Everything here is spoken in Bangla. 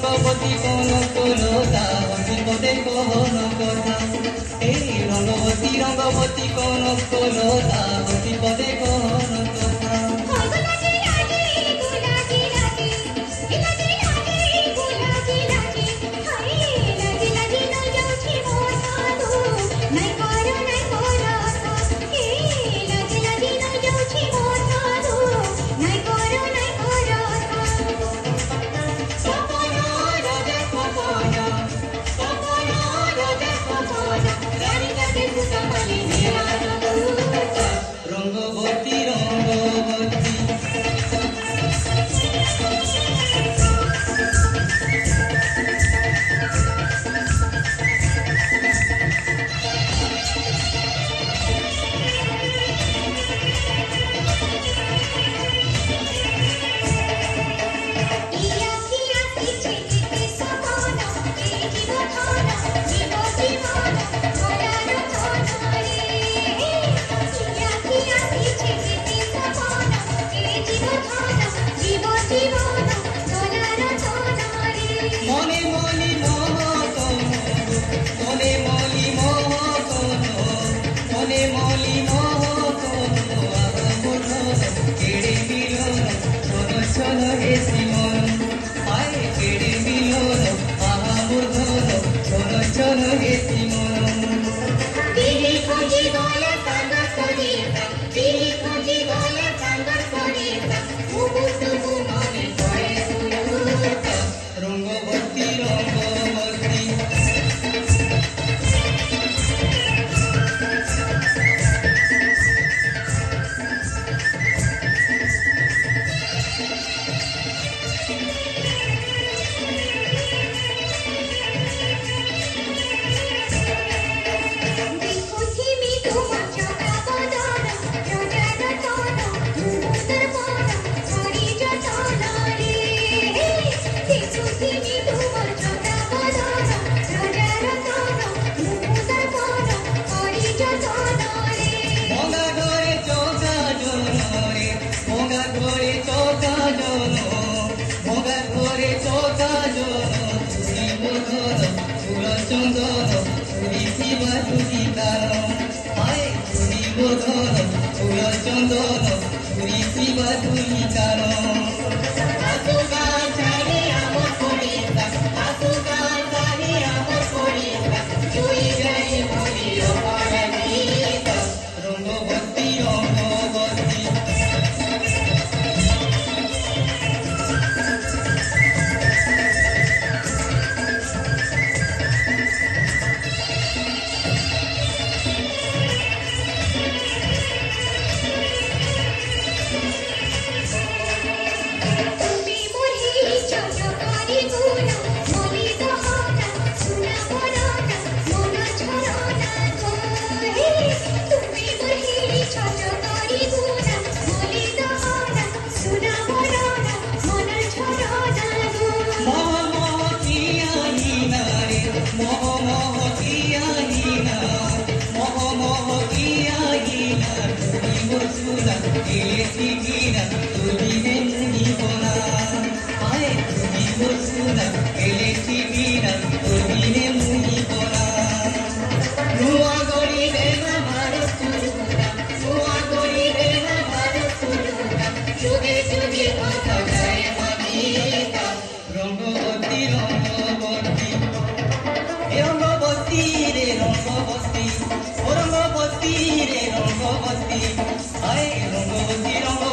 রঙ্গবতী কোন কোলতা পদে কোন কথা এই রঙ্গবতী কোন কোলতা পদে কোন কথা রঙ্গবতী রঙ্গবতী মনে মলি মহকন মনে মলি মহকন মনে মলি মহকন আহমন কেড়ে মিলন ছন ছন হেসি মন আয় কেড়ে মিলন আহমন ছন ছন হেসি মন তিনি খুঁজি গলে সাগর করিতা তিনি খুঁজি গলে সাগর করিতা মুকুট মনে পড়ে সুরতা রঙ্গবতী রঙ্গবতী চন্দন চুরি শিবা চুরি কারণ আয় চুরি বোধন ফুল চন্দন চুরি শিবা চুরি কারণ রঙ্গবতী রঙ্গবতী রঙ্গবতী রে রঙ্গবতী আয় রঙ্গবতী রঙ্গবতী